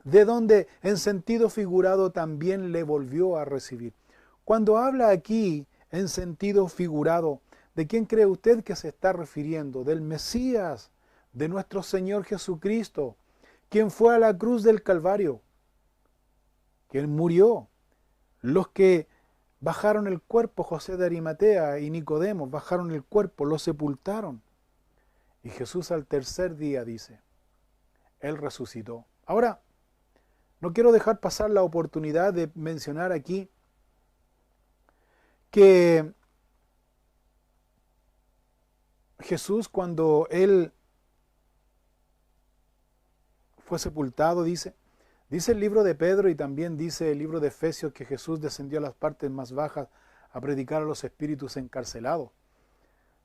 de donde en sentido figurado también le volvió a recibir. Cuando habla aquí en sentido figurado, ¿de quién cree usted que se está refiriendo? Del Mesías, de nuestro Señor Jesucristo, quien fue a la cruz del Calvario, quien murió. Los que bajaron el cuerpo, José de Arimatea y Nicodemo, bajaron el cuerpo, lo sepultaron. Y Jesús al tercer día, dice, Él resucitó. Ahora, no quiero dejar pasar la oportunidad de mencionar aquí que Jesús, cuando Él fue sepultado, dice el libro de Pedro y también dice el libro de Efesios que Jesús descendió a las partes más bajas a predicar a los espíritus encarcelados.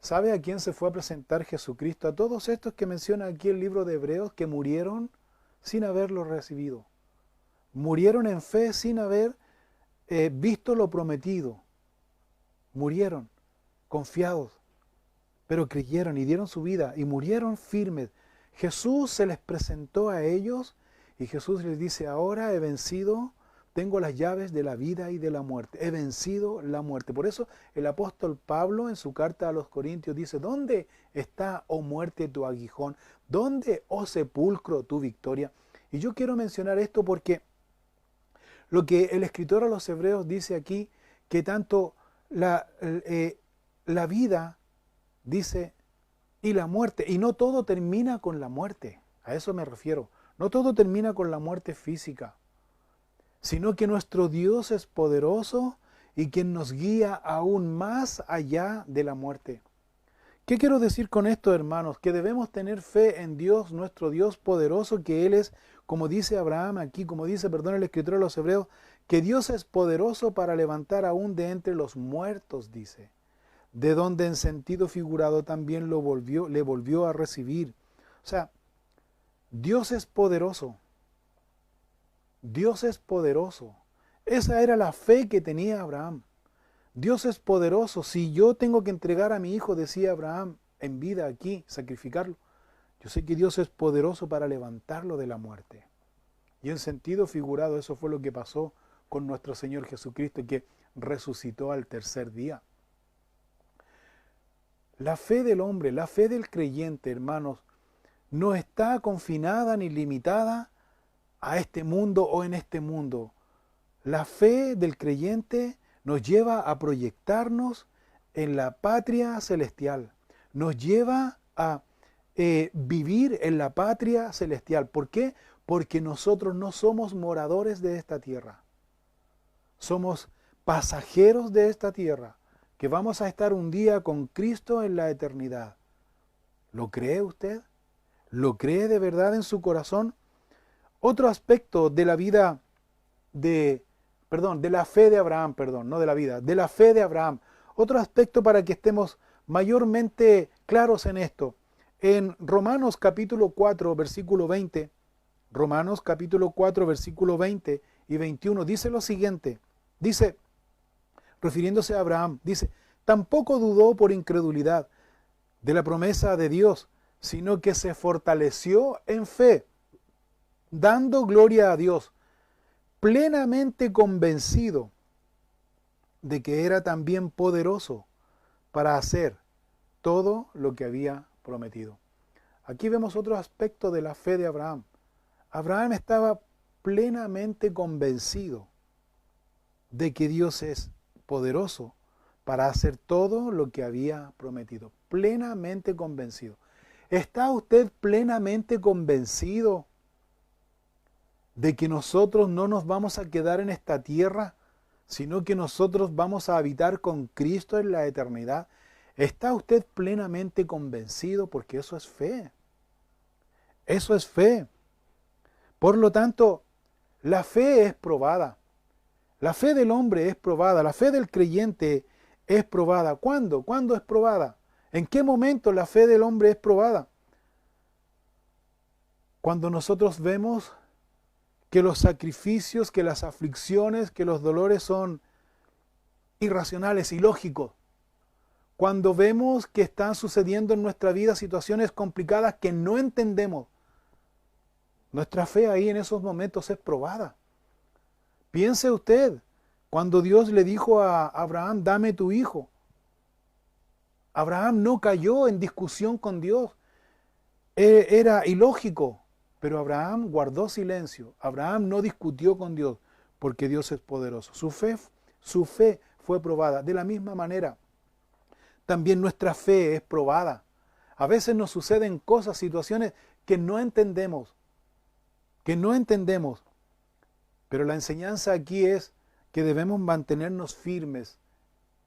¿Sabe a quién se fue a presentar Jesucristo? A todos estos que menciona aquí el libro de Hebreos, que murieron sin haberlo recibido. Murieron en fe sin haber visto lo prometido. Murieron confiados, pero creyeron y dieron su vida y murieron firmes. Jesús se les presentó a ellos y Jesús les dice, ahora he vencido, tengo las llaves de la vida y de la muerte. He vencido la muerte. Por eso el apóstol Pablo en su carta a los Corintios dice, ¿dónde está, oh muerte, tu aguijón? ¿Dónde, oh sepulcro, tu victoria? Y yo quiero mencionar esto porque lo que el escritor a los Hebreos dice aquí, que tanto la vida, dice, y la muerte, y no todo termina con la muerte, a eso me refiero, no todo termina con la muerte física, sino que nuestro Dios es poderoso y quien nos guía aún más allá de la muerte. ¿Qué quiero decir con esto, hermanos? Que debemos tener fe en Dios, nuestro Dios poderoso, que Él es, como dice Abraham aquí, como dice, el escritor de los Hebreos, que Dios es poderoso para levantar aún de entre los muertos, dice, de donde en sentido figurado también le volvió a recibir. O sea, Dios es poderoso. Dios es poderoso. Esa era la fe que tenía Abraham. Dios es poderoso. Si yo tengo que entregar a mi hijo, decía Abraham, en vida aquí, sacrificarlo, yo sé que Dios es poderoso para levantarlo de la muerte. Y en sentido figurado, eso fue lo que pasó con nuestro Señor Jesucristo, que resucitó al tercer día. La fe del hombre, la fe del creyente, hermanos, no está confinada ni limitada a este mundo o en este mundo. La fe del creyente nos lleva a proyectarnos en la patria celestial. Nos lleva a vivir en la patria celestial. ¿Por qué? Porque nosotros no somos moradores de esta tierra. Somos pasajeros de esta tierra, que vamos a estar un día con Cristo en la eternidad. ¿Lo cree usted? ¿Lo cree de verdad en su corazón? Otro aspecto de la vida de la fe de Abraham, no de la vida, de la fe de Abraham. Otro aspecto para que estemos mayormente claros en esto. En Romanos capítulo 4, versículo 20, Romanos capítulo 4, versículo 20 y 21, dice lo siguiente. Dice, refiriéndose a Abraham, dice, tampoco dudó por incredulidad de la promesa de Dios, sino que se fortaleció en fe, dando gloria a Dios, plenamente convencido de que era también poderoso para hacer todo lo que había prometido. Aquí vemos otro aspecto de la fe de Abraham. Abraham estaba plenamente convencido de que Dios es poderoso para hacer todo lo que había prometido. Plenamente convencido. ¿Está usted plenamente convencido de que nosotros no nos vamos a quedar en esta tierra, sino que nosotros vamos a habitar con Cristo en la eternidad? ¿Está usted plenamente convencido? Porque eso es fe. Eso es fe. Por lo tanto, la fe es probada. La fe del hombre es probada. La fe del creyente es probada. ¿Cuándo? ¿Cuándo es probada? ¿En qué momento la fe del hombre es probada? Cuando nosotros vemos que los sacrificios, que las aflicciones, que los dolores son irracionales, ilógicos. Cuando vemos que están sucediendo en nuestra vida situaciones complicadas que no entendemos, nuestra fe ahí en esos momentos es probada. Piense usted, cuando Dios le dijo a Abraham, dame tu hijo. Abraham no cayó en discusión con Dios. Era ilógico. Pero Abraham guardó silencio. Abraham no discutió con Dios porque Dios es poderoso. Su fe fue probada. De la misma manera, también nuestra fe es probada. A veces nos suceden cosas, situaciones que no entendemos. Pero la enseñanza aquí es que debemos mantenernos firmes,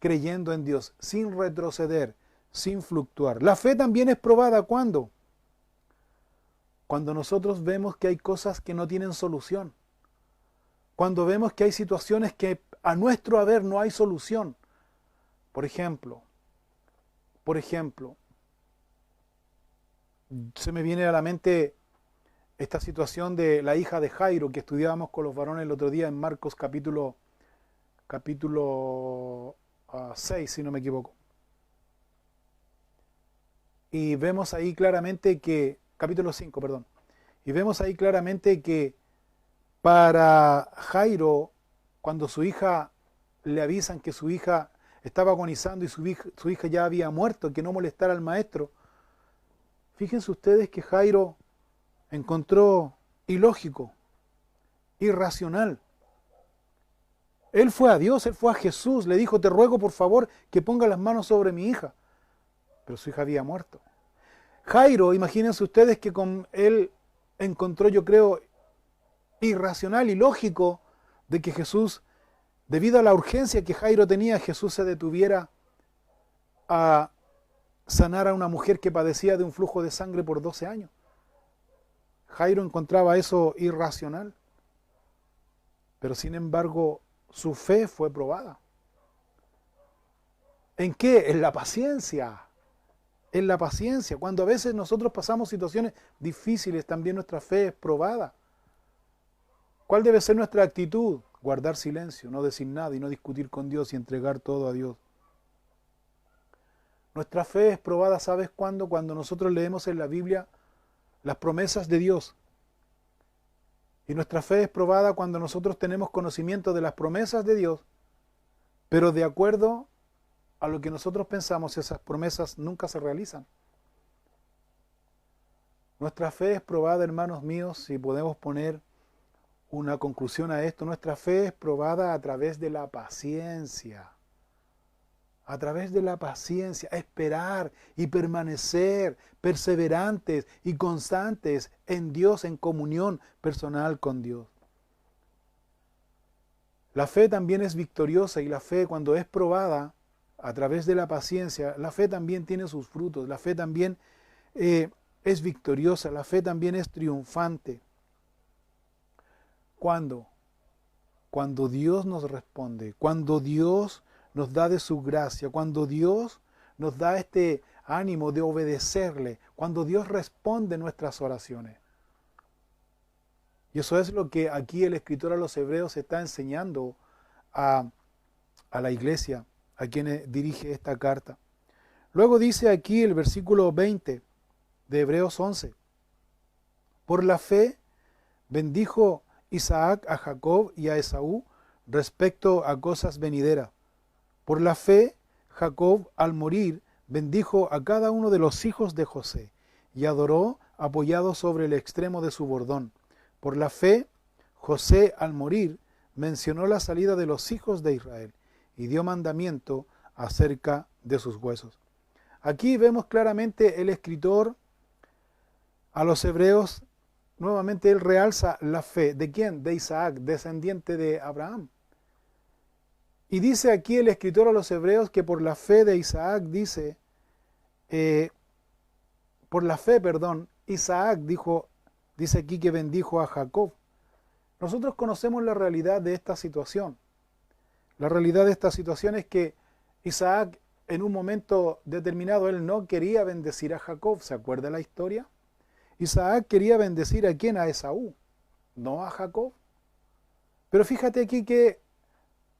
creyendo en Dios, sin retroceder, sin fluctuar. La fe también es probada, ¿cuándo? Cuando nosotros vemos que hay cosas que no tienen solución. Cuando vemos que hay situaciones que a nuestro haber no hay solución. Por ejemplo, por ejemplo, se me viene a la mente esta situación de la hija de Jairo que estudiábamos con los varones el otro día en Marcos capítulo 6, si no me equivoco. Y vemos ahí claramente que, capítulo 5, perdón, y vemos ahí claramente que para Jairo, cuando su hija le avisan que su hija estaba agonizando y su hija ya había muerto, que no molestara al maestro, fíjense ustedes que Jairo encontró ilógico, irracional. Él fue a Dios, él fue a Jesús, le dijo, te ruego por favor que ponga las manos sobre mi hija. Pero su hija había muerto. Jairo, imagínense ustedes que con él encontró, yo creo, irracional y lógico de que Jesús, debido a la urgencia que Jairo tenía, Jesús se detuviera a sanar a una mujer que padecía de un flujo de sangre por 12 años. Jairo encontraba eso irracional, pero sin embargo su fe fue probada. ¿En qué? En la paciencia. En la paciencia. Cuando a veces nosotros pasamos situaciones difíciles, también nuestra fe es probada. ¿Cuál debe ser nuestra actitud? Guardar silencio, no decir nada y no discutir con Dios y entregar todo a Dios. Nuestra fe es probada, ¿sabes cuándo? Cuando nosotros leemos en la Biblia las promesas de Dios. Y nuestra fe es probada cuando nosotros tenemos conocimiento de las promesas de Dios, pero de acuerdo a lo que nosotros pensamos, esas promesas nunca se realizan. Nuestra fe es probada, hermanos míos, si podemos poner una conclusión a esto, nuestra fe es probada a través de la paciencia. A través de la paciencia, esperar y permanecer perseverantes y constantes en Dios, en comunión personal con Dios. La fe también es victoriosa y la fe cuando es probada a través de la paciencia, la fe también tiene sus frutos, la fe también es victoriosa, la fe también es triunfante. ¿Cuándo? Cuando Dios nos responde, cuando Dios nos da de su gracia, cuando Dios nos da este ánimo de obedecerle, cuando Dios responde nuestras oraciones. Y eso es lo que aquí el escritor a los Hebreos está enseñando a la iglesia, a quienes dirige esta carta. Luego dice aquí el versículo 20 de Hebreos 11, por la fe bendijo Isaac a Jacob y a Esaú respecto a cosas venideras. Por la fe, Jacob, al morir, bendijo a cada uno de los hijos de José y adoró apoyado sobre el extremo de su bordón. Por la fe, José, al morir, mencionó la salida de los hijos de Israel y dio mandamiento acerca de sus huesos. Aquí vemos claramente el escritor a los hebreos, nuevamente él realza la fe. ¿De quién? De Isaac, descendiente de Abraham. Y dice aquí el escritor a los hebreos que por la fe de Isaac, dice, Isaac dice aquí que bendijo a Jacob. Nosotros conocemos la realidad de esta situación. La realidad de esta situación es que Isaac en un momento determinado él no quería bendecir a Jacob. ¿Se acuerda la historia? Isaac quería bendecir a quién, a Esaú, no a Jacob. Pero fíjate aquí que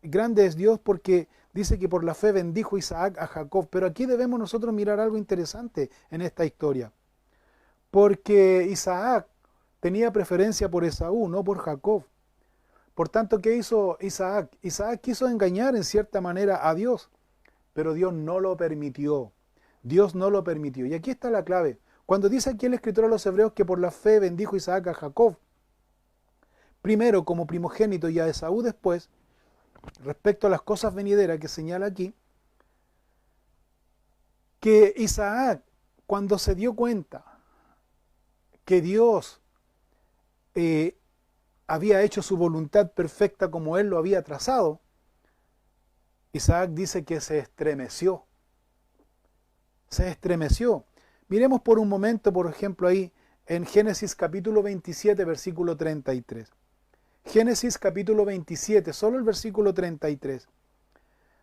grande es Dios porque dice que por la fe bendijo Isaac a Jacob. Pero aquí debemos nosotros mirar algo interesante en esta historia. Porque Isaac tenía preferencia por Esaú, no por Jacob. Por tanto, ¿qué hizo Isaac? Isaac quiso engañar en cierta manera a Dios, pero Dios no lo permitió. Dios no lo permitió. Y aquí está la clave. Cuando dice aquí el escritor a los hebreos que por la fe bendijo Isaac a Jacob, primero como primogénito y a Esaú después, respecto a las cosas venideras que señala aquí, que Isaac, cuando se dio cuenta que Dios había hecho su voluntad perfecta como él lo había trazado, Isaac dice que se estremeció. Se estremeció. Miremos por un momento, por ejemplo, ahí en Génesis capítulo 27, versículo 33. Génesis capítulo 27, solo el versículo 33.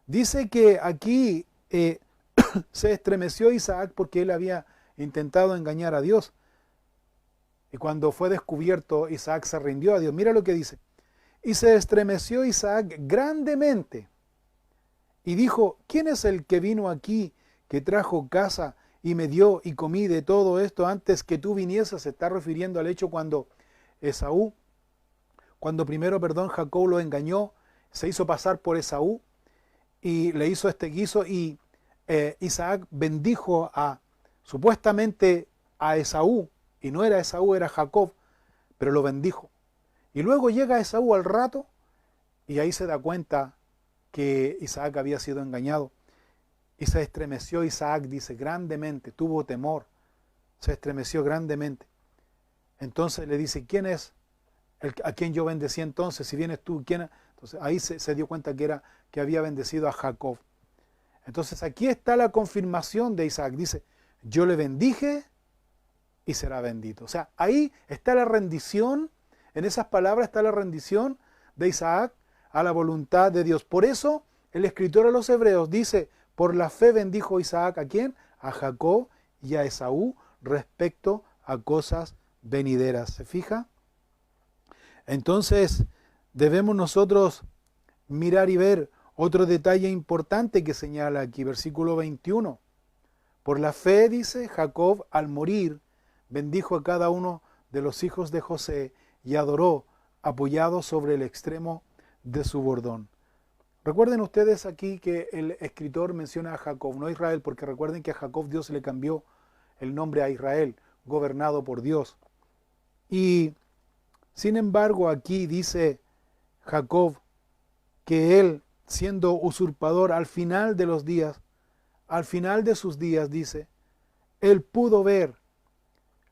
Dice que aquí se estremeció Isaac porque él había intentado engañar a Dios. Y cuando fue descubierto, Isaac se rindió a Dios. Mira lo que dice. Y se estremeció Isaac grandemente y dijo, ¿quién es el que vino aquí, que trajo casa y me dio y comí de todo esto antes que tú vinieses? Se está refiriendo al hecho cuando Jacob lo engañó, se hizo pasar por Esaú y le hizo este guiso, y Isaac bendijo supuestamente a Esaú, y no era Esaú, era Jacob, pero lo bendijo. Y luego llega Esaú al rato y ahí se da cuenta que Isaac había sido engañado. Y se estremeció Isaac, dice, grandemente, tuvo temor, se estremeció grandemente. Entonces le dice, ¿quién es a quien yo bendecí entonces? Si vienes tú, ¿quién es? Entonces ahí se dio cuenta que había bendecido a Jacob. Entonces aquí está la confirmación de Isaac. Dice, yo le bendije y será bendito. O sea, ahí está la rendición, en esas palabras está la rendición de Isaac a la voluntad de Dios. Por eso el escritor a los Hebreos dice, por la fe bendijo Isaac, ¿a quién? A Jacob y a Esaú respecto a cosas venideras. ¿Se fija? Entonces debemos nosotros mirar y ver otro detalle importante que señala aquí, versículo 21. Por la fe, dice, Jacob al morir bendijo a cada uno de los hijos de José y adoró, apoyado sobre el extremo de su bordón. Recuerden ustedes aquí que el escritor menciona a Jacob, no a Israel, porque recuerden que a Jacob Dios le cambió el nombre a Israel, gobernado por Dios. Y sin embargo aquí dice Jacob que él, siendo usurpador al final de los días, al final de sus días, dice, él pudo ver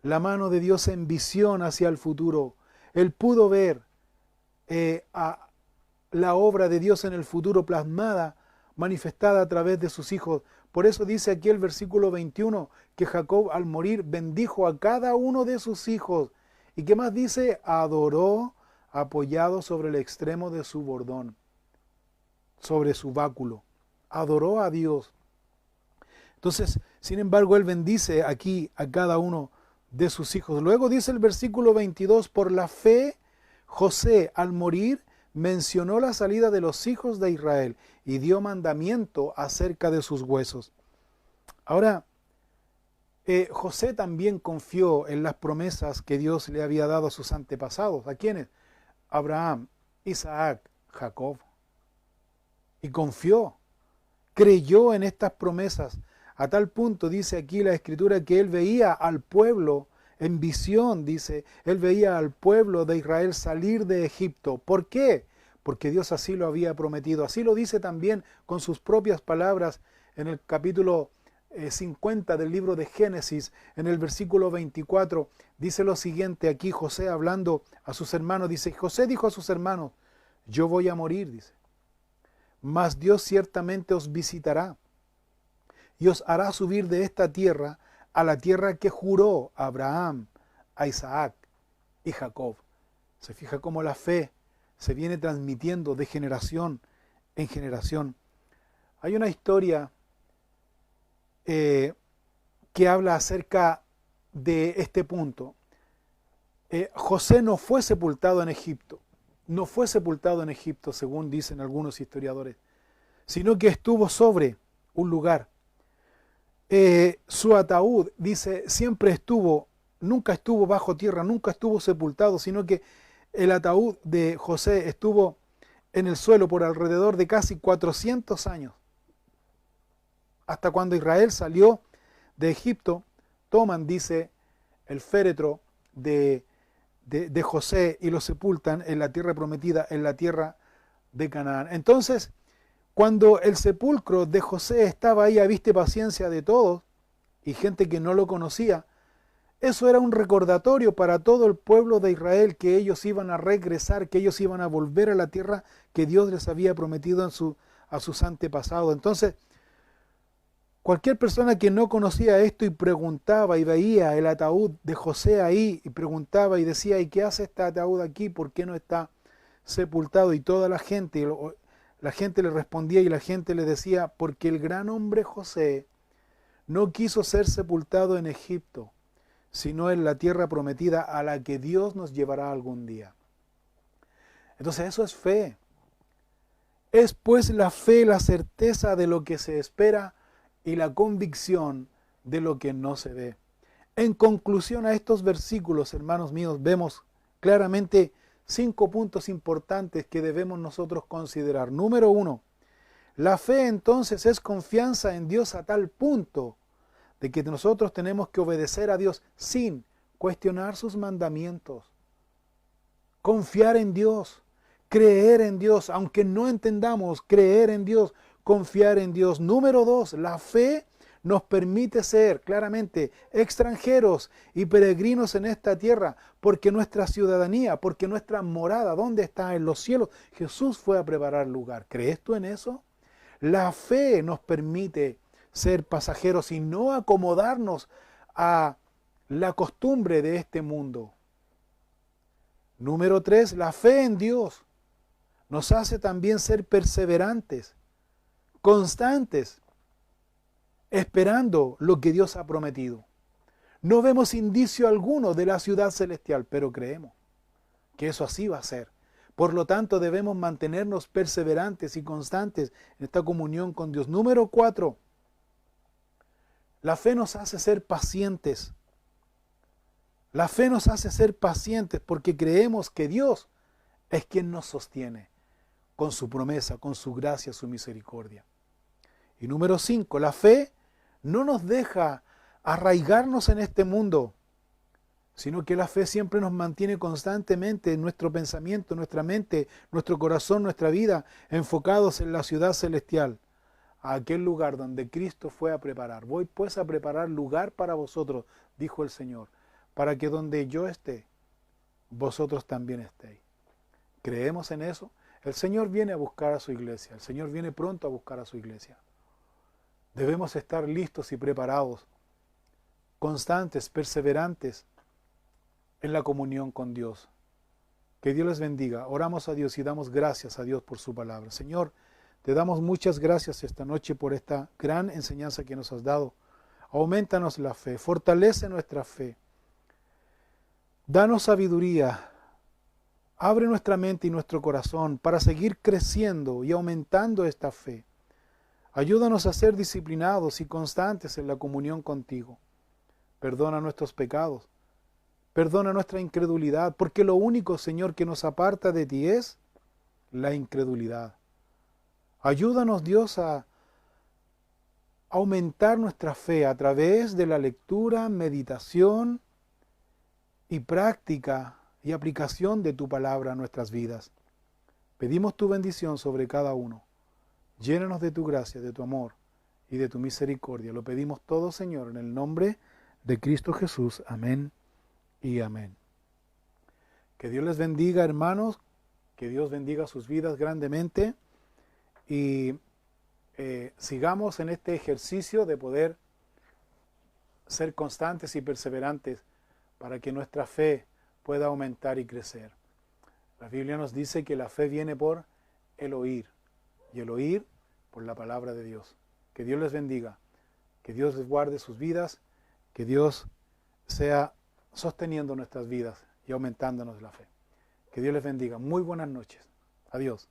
la mano de Dios en visión hacia el futuro. Él pudo ver la obra de Dios en el futuro plasmada, manifestada a través de sus hijos. Por eso dice aquí el versículo 21 que Jacob al morir bendijo a cada uno de sus hijos. ¿Y qué más dice? Adoró apoyado sobre el extremo de su bordón, sobre su báculo. Adoró a Dios. Entonces, sin embargo, él bendice aquí a cada uno de sus hijos. Luego dice el versículo 22, por la fe, José al morir mencionó la salida de los hijos de Israel y dio mandamiento acerca de sus huesos. Ahora, José también confió en las promesas que Dios le había dado a sus antepasados. ¿A quiénes? Abraham, Isaac, Jacob. Y confió, creyó en estas promesas. A tal punto, dice aquí la Escritura, que él veía al pueblo en visión, dice, él veía al pueblo de Israel salir de Egipto. ¿Por qué? Porque Dios así lo había prometido. Así lo dice también con sus propias palabras en el capítulo 50 del libro de Génesis, en el versículo 24, dice lo siguiente aquí José hablando a sus hermanos, dice, José dijo a sus hermanos, yo voy a morir, dice, mas Dios ciertamente os visitará y os hará subir de esta tierra a la tierra que juró a Abraham, a Isaac y Jacob. Se fija cómo la fe se viene transmitiendo de generación en generación. Hay una historia que habla acerca de este punto. José no fue sepultado en Egipto, no fue sepultado en Egipto, según dicen algunos historiadores, sino que estuvo sobre un lugar. Su ataúd, dice, nunca estuvo bajo tierra, nunca estuvo sepultado, sino que el ataúd de José estuvo en el suelo por alrededor de casi 400 años. Hasta cuando Israel salió de Egipto, toman, dice, el féretro de José y lo sepultan en la tierra prometida, en la tierra de Canaán. Entonces, cuando el sepulcro de José estaba ahí a vista y paciencia de todos, y gente que no lo conocía, eso era un recordatorio para todo el pueblo de Israel que ellos iban a regresar, que ellos iban a volver a la tierra que Dios les había prometido a sus antepasados. Entonces, cualquier persona que no conocía esto y preguntaba y veía el ataúd de José ahí y preguntaba y decía, ¿y qué hace este ataúd aquí? ¿Por qué no está sepultado? Y toda la gente le respondía y la gente le decía, porque el gran hombre José no quiso ser sepultado en Egipto, sino en la tierra prometida a la que Dios nos llevará algún día. Entonces eso es fe. Es pues la fe la certeza de lo que se espera y la convicción de lo que no se ve. En conclusión a estos versículos, hermanos míos, vemos claramente 5 puntos importantes que debemos nosotros considerar. Número 1, la fe entonces es confianza en Dios a tal punto de que nosotros tenemos que obedecer a Dios sin cuestionar sus mandamientos. Confiar en Dios, creer en Dios, aunque no entendamos, creer en Dios, confiar en Dios. Número 2, la fe nos permite ser claramente extranjeros y peregrinos en esta tierra, porque nuestra ciudadanía, porque nuestra morada, ¿dónde está? En los cielos. Jesús fue a preparar lugar. ¿Crees tú en eso? La fe nos permite ser pasajeros y no acomodarnos a la costumbre de este mundo. Número 3, la fe en Dios nos hace también ser perseverantes, constantes, esperando lo que Dios ha prometido. No vemos indicio alguno de la ciudad celestial, pero creemos que eso así va a ser. Por lo tanto, debemos mantenernos perseverantes y constantes en esta comunión con Dios. Número 4, la fe nos hace ser pacientes. La fe nos hace ser pacientes porque creemos que Dios es quien nos sostiene con su promesa, con su gracia, su misericordia. Y número 5, la fe no nos deja arraigarnos en este mundo, sino que la fe siempre nos mantiene constantemente en nuestro pensamiento, nuestra mente, nuestro corazón, nuestra vida, enfocados en la ciudad celestial, a aquel lugar donde Cristo fue a preparar. Voy pues a preparar lugar para vosotros, dijo el Señor, para que donde yo esté, vosotros también estéis. ¿Creemos en eso? El Señor viene a buscar a su iglesia, el Señor viene pronto a buscar a su iglesia. Debemos estar listos y preparados, constantes, perseverantes en la comunión con Dios. Que Dios les bendiga. Oramos a Dios y damos gracias a Dios por su palabra. Señor, te damos muchas gracias esta noche por esta gran enseñanza que nos has dado. Aumentanos la fe, fortalece nuestra fe. Danos sabiduría, abre nuestra mente y nuestro corazón para seguir creciendo y aumentando esta fe. Ayúdanos a ser disciplinados y constantes en la comunión contigo. Perdona nuestros pecados, perdona nuestra incredulidad, porque lo único, Señor, que nos aparta de ti es la incredulidad. Ayúdanos, Dios, a aumentar nuestra fe a través de la lectura, meditación y práctica y aplicación de tu palabra a nuestras vidas. Pedimos tu bendición sobre cada uno. Llénanos de tu gracia, de tu amor y de tu misericordia. Lo pedimos todo, Señor, en el nombre de Cristo Jesús. Amén y amén. Que Dios les bendiga, hermanos. Que Dios bendiga sus vidas grandemente. Y sigamos en este ejercicio de poder ser constantes y perseverantes para que nuestra fe pueda aumentar y crecer. La Biblia nos dice que la fe viene por el oír, y el oír por la palabra de Dios. Que Dios les bendiga, que Dios les guarde sus vidas, que Dios sea sosteniendo nuestras vidas y aumentándonos la fe. Que Dios les bendiga. Muy buenas noches. Adiós.